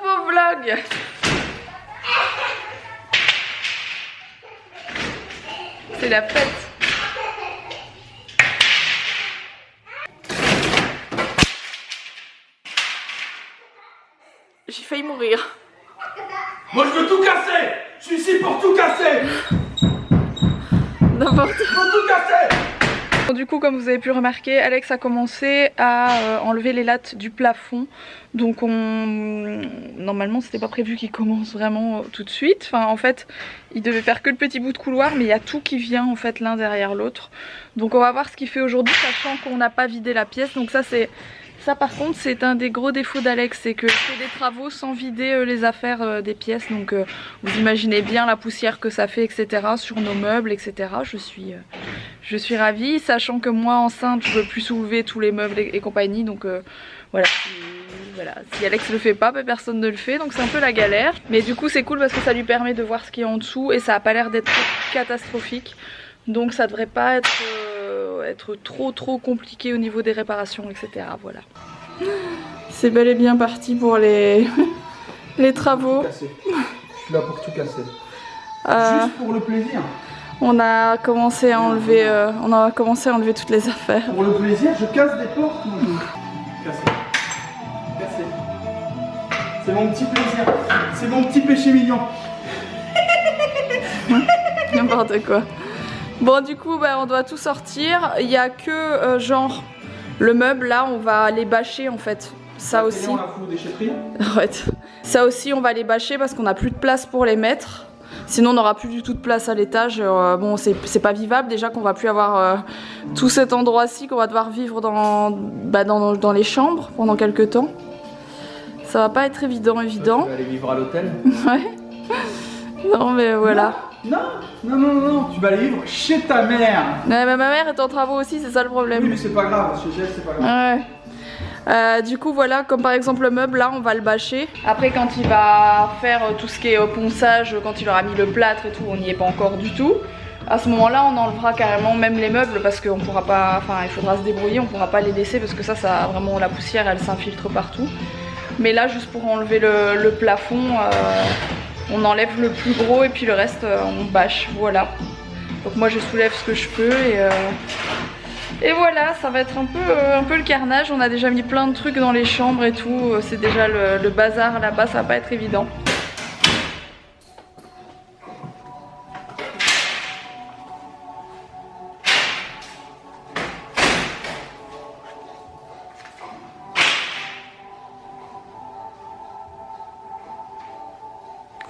nouveau vlog. C'est la fête. J'ai failli mourir. Moi je veux tout casser. Je suis ici pour tout casser. N'importe quoi. Je veux tout casser. Du coup, comme vous avez pu remarquer, Alex a commencé à enlever les lattes du plafond. Donc normalement c'était pas prévu qu'il commence vraiment tout de suite. Enfin en fait il devait faire que le petit bout de couloir, mais il y a tout qui vient en fait l'un derrière l'autre. Donc on va voir ce qu'il fait aujourd'hui, sachant qu'on n'a pas vidé la pièce. Donc ça par contre c'est un des gros défauts d'Alex, c'est qu'il fait des travaux sans vider les affaires des pièces. Donc vous imaginez bien la poussière que ça fait, etc. sur nos meubles, etc. Je suis ravie, sachant que moi enceinte je veux plus soulever tous les meubles et compagnie. Donc voilà, si Alex le fait pas, bah, personne ne le fait, donc c'est un peu la galère. Mais du coup c'est cool parce que ça lui permet de voir ce qui est en dessous et ça a pas l'air d'être catastrophique. Donc ça devrait pas être trop compliqué au niveau des réparations, etc. Voilà. C'est bel et bien parti pour les travaux. Je suis là pour tout casser. Juste pour le plaisir. On a commencé à enlever, toutes les affaires. Pour le plaisir, je casse des portes. Casser. C'est mon petit plaisir. C'est mon petit péché mignon. N'importe quoi. Bon du coup bah, on doit tout sortir. Il n'y a que genre le meuble là, on va les bâcher en fait. Ça aussi. Arrête. Ça aussi on va les bâcher parce qu'on n'a plus de place pour les mettre. Sinon on n'aura plus du tout de place à l'étage. Bon c'est pas vivable déjà qu'on va plus avoir tout cet endroit-ci, qu'on va devoir vivre dans les chambres pendant quelques temps. Ça va pas être évident. Tu vas aller vivre à l'hôtel. Ouais. Non mais voilà. Non, tu vas aller vivre chez ta mère. Ouais, mais ma mère est en travaux aussi, c'est ça le problème. Oui mais c'est pas grave, chez elle c'est pas grave. Ouais. Du coup voilà, comme par exemple le meuble là on va le bâcher. Après quand il va faire tout ce qui est ponçage, quand il aura mis le plâtre et tout, on n'y est pas encore du tout. À ce moment là on enlèvera carrément même les meubles parce qu'on pourra pas, enfin il faudra se débrouiller, on pourra pas les laisser parce que ça vraiment la poussière elle s'infiltre partout. Mais là juste pour enlever le plafond, on enlève le plus gros et puis le reste on bâche, voilà. Donc moi je soulève ce que je peux et voilà, ça va être un peu le carnage. On a déjà mis plein de trucs dans les chambres et tout, c'est déjà le bazar là-bas, ça va pas être évident.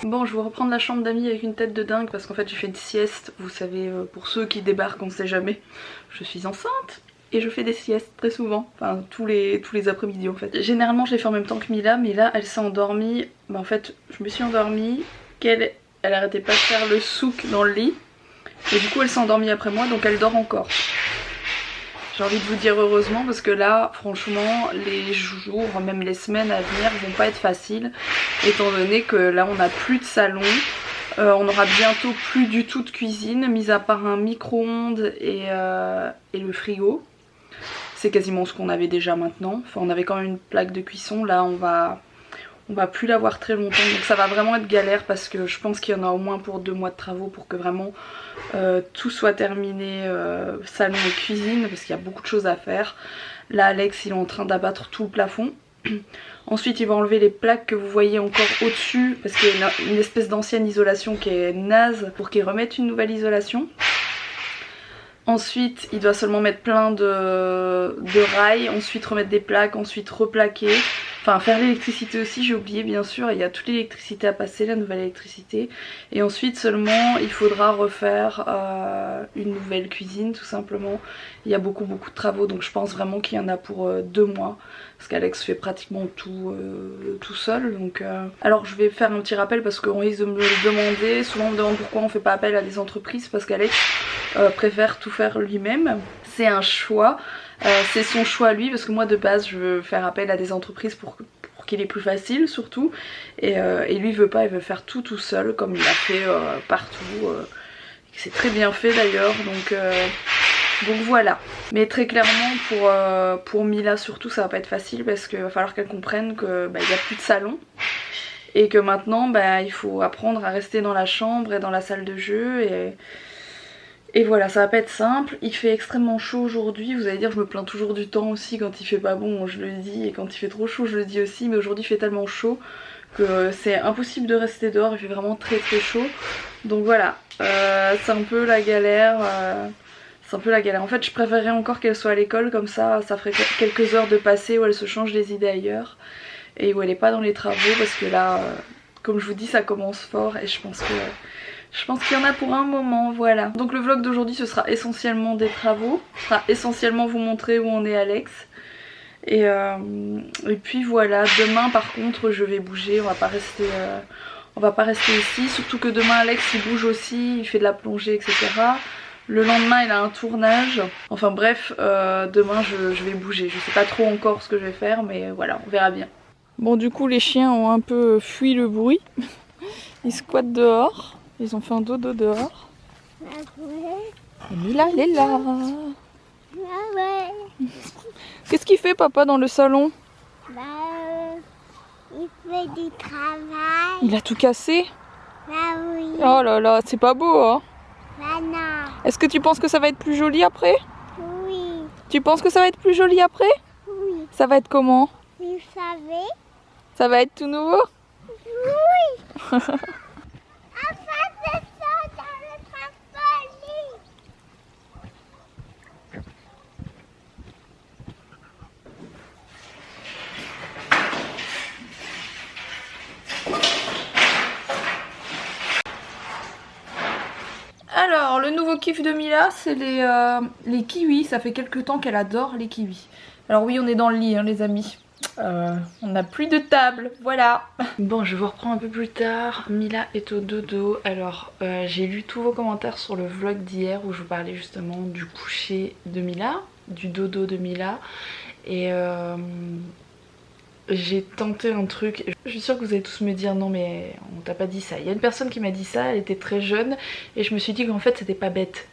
Bon, je vais reprendre la chambre d'amis avec une tête de dingue parce qu'en fait j'ai fait une sieste. Vous savez, pour ceux qui débarquent, on sait jamais. Je suis enceinte et je fais des siestes très souvent. Enfin, tous les après-midi en fait. Généralement je les fais en même temps que Mila, mais là elle s'est endormie. Bah en fait, je me suis endormie, elle arrêtait pas de faire le souk dans le lit. Et du coup elle s'est endormie après moi, donc elle dort encore. J'ai envie de vous dire heureusement parce que là franchement les jours, même les semaines à venir vont pas être faciles étant donné que là on n'a plus de salon, on aura bientôt plus du tout de cuisine mis à part un micro-ondes et le frigo. C'est quasiment ce qu'on avait déjà maintenant, enfin on avait quand même une plaque de cuisson, là on va plus l'avoir très longtemps, donc ça va vraiment être galère parce que je pense qu'il y en a au moins pour 2 mois de travaux pour que vraiment tout soit terminé, salon et cuisine, parce qu'il y a beaucoup de choses à faire. Là Alex il est en train d'abattre tout le plafond. Ensuite il va enlever les plaques que vous voyez encore au dessus parce qu'il y a une espèce d'ancienne isolation qui est naze pour qu'il remette une nouvelle isolation. Ensuite il doit seulement mettre plein de rails, ensuite remettre des plaques, ensuite replaquer. Enfin faire l'électricité aussi, j'ai oublié bien sûr, il y a toute l'électricité à passer, la nouvelle électricité. Et ensuite seulement il faudra refaire une nouvelle cuisine tout simplement. Il y a beaucoup de travaux, donc je pense vraiment qu'il y en a pour 2 mois. Parce qu'Alex fait pratiquement tout seul. Donc, alors je vais faire un petit rappel parce qu'on risque de me le demander. Souvent on me demande pourquoi on fait pas appel à des entreprises, parce qu'Alex préfère tout faire lui-même. C'est un choix. C'est son choix lui, parce que moi de base je veux faire appel à des entreprises pour qu'il est plus facile surtout, et lui il veut pas, il veut faire tout seul comme il a fait partout, c'est très bien fait d'ailleurs, donc voilà. Mais très clairement pour Mila surtout ça va pas être facile parce qu'il va falloir qu'elle comprenne que il y a plus de salon et que maintenant bah, il faut apprendre à rester dans la chambre et dans la salle de jeu et voilà, ça va pas être simple. Il fait extrêmement chaud aujourd'hui, vous allez dire je me plains toujours du temps aussi, quand il fait pas bon je le dis et quand il fait trop chaud je le dis aussi, mais aujourd'hui il fait tellement chaud que c'est impossible de rester dehors, il fait vraiment très très chaud. Donc voilà, c'est un peu la galère. C'est un peu la galère. En fait je préférerais encore qu'elle soit à l'école, comme ça ferait quelques heures de passé où elle se change les idées ailleurs et où elle est pas dans les travaux, parce que là comme je vous dis ça commence fort et je pense qu'il y en a pour un moment, voilà. Donc le vlog d'aujourd'hui ce sera essentiellement des travaux, ce sera essentiellement vous montrer où on est Alex. Et puis voilà, demain par contre je vais bouger, on va pas rester ici, surtout que demain Alex il bouge aussi, il fait de la plongée etc. Le lendemain il a un tournage, enfin bref, demain je vais bouger, je sais pas trop encore ce que je vais faire mais voilà, on verra bien. Bon du coup les chiens ont un peu fui le bruit, ils squattent dehors, ils ont fait un dodo dehors. Et Mila elle est là. Qu'est-ce qu'il fait papa dans le salon? Bah, il fait du travail. Il a tout cassé? Bah oui. Oh là là, c'est pas beau hein? Bah non. Est-ce que tu penses que ça va être plus joli après? Oui. Tu penses que ça va être plus joli après? Oui. Ça va être comment? Vous savez? Ça va être tout nouveau? Oui. Enfin, c'est ça dans le trampoline. Alors, le nouveau kiff de Mila, c'est les kiwis. Ça fait quelques temps qu'elle adore les kiwis. Alors oui, on est dans le lit, hein, les amis. On n'a plus de table, voilà. Bon, je vous reprends un peu plus tard. Mila est au dodo. Alors, j'ai lu tous vos commentaires sur le vlog d'hier où je vous parlais justement du coucher de Mila, du dodo de Mila. Et j'ai tenté un truc. Je suis sûre que vous allez tous me dire non mais on t'a pas dit ça. Il y a une personne qui m'a dit ça, elle était très jeune et je me suis dit qu'en fait c'était pas bête.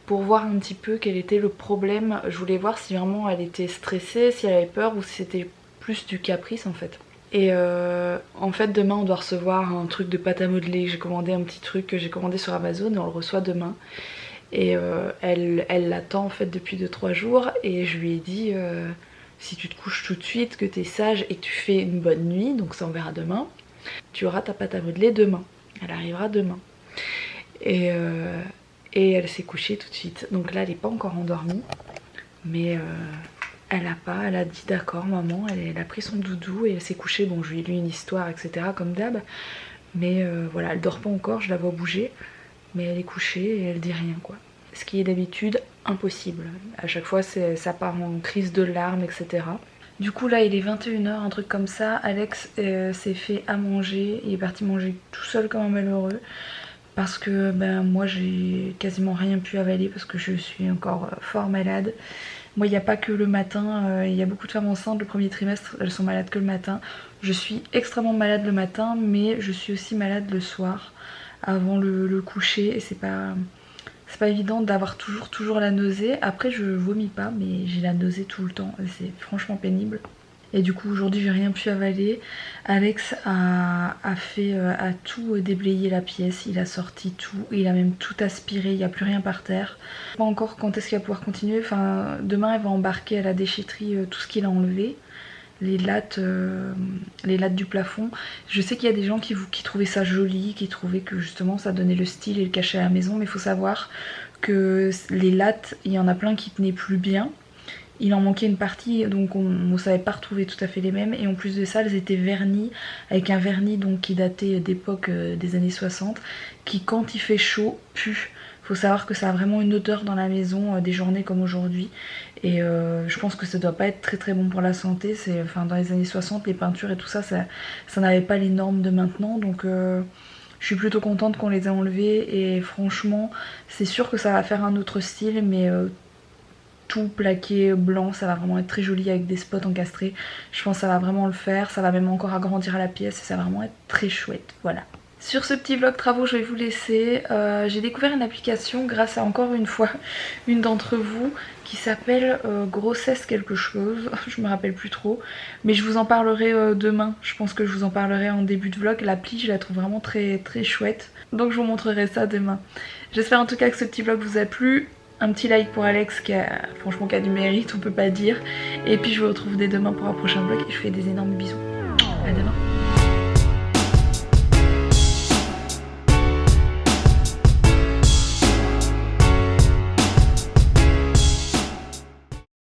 Pour voir un petit peu quel était le problème, je voulais voir si vraiment elle était stressée, si elle avait peur ou si c'était plus du caprice en fait. Et en fait demain on doit recevoir un truc de pâte à modeler. J'ai commandé un petit truc que j'ai commandé sur Amazon et on le reçoit demain. Et elle l'attend en fait depuis 2-3 jours et je lui ai dit si tu te couches tout de suite, que tu es sage et que tu fais une bonne nuit, donc ça on verra demain, tu auras ta pâte à modeler demain. Elle arrivera demain. Et elle s'est couchée tout de suite. Donc là elle n'est pas encore endormie. Mais elle a dit d'accord maman, elle a pris son doudou et elle s'est couchée. Bon je lui ai lu une histoire etc comme d'hab. Mais voilà, elle dort pas encore, je la vois bouger. Mais elle est couchée et elle dit rien quoi. Ce qui est d'habitude impossible. À chaque fois ça part en crise de larmes etc. Du coup là il est 21 h, un truc comme ça. Alex s'est fait à manger, il est parti manger tout seul comme un malheureux. Parce que ben, moi j'ai quasiment rien pu avaler parce que je suis encore fort malade. Moi il n'y a pas que le matin, il y a beaucoup de femmes enceintes le premier trimestre, elles sont malades que le matin. Je suis extrêmement malade le matin mais je suis aussi malade le soir avant le coucher et c'est pas évident d'avoir toujours la nausée. Après je vomis pas mais j'ai la nausée tout le temps et c'est franchement pénible. Et du coup aujourd'hui j'ai rien pu avaler. Alex a tout déblayé la pièce, il a sorti tout, il a même tout aspiré, il n'y a plus rien par terre. Pas encore quand est-ce qu'il va pouvoir continuer, enfin demain elle va embarquer à la déchetterie tout ce qu'il a enlevé. Les lattes du plafond. Je sais qu'il y a des gens qui trouvaient ça joli, qui trouvaient que justement ça donnait le style et le cachet à la maison, mais il faut savoir que les lattes, il y en a plein qui tenaient plus bien. Il en manquait une partie donc on ne savait pas retrouver tout à fait les mêmes et en plus de ça elles étaient vernies avec un vernis donc qui datait d'époque des années 60 qui quand il fait chaud pue. Faut savoir que ça a vraiment une odeur dans la maison des journées comme aujourd'hui et je pense que ça doit pas être très bon pour la santé. Enfin, dans les années 60 les peintures et tout ça n'avait pas les normes de maintenant donc je suis plutôt contente qu'on les ait enlevées et franchement c'est sûr que ça va faire un autre style mais tout plaqué blanc, ça va vraiment être très joli avec des spots encastrés. Je pense que ça va vraiment le faire, ça va même encore agrandir la pièce et ça va vraiment être très chouette, voilà. Sur ce petit vlog travaux, je vais vous laisser. J'ai découvert une application grâce à encore une fois une d'entre vous qui s'appelle Grossesse quelque chose, je me rappelle plus trop. Mais je vous en parlerai demain, je pense que je vous en parlerai en début de vlog. L'appli, je la trouve vraiment très très chouette. Donc je vous montrerai ça demain. J'espère en tout cas que ce petit vlog vous a plu. Un petit like pour Alex qui a franchement qui a du mérite, on peut pas dire. Et puis je vous retrouve dès demain pour un prochain vlog et je vous fais des énormes bisous. À demain.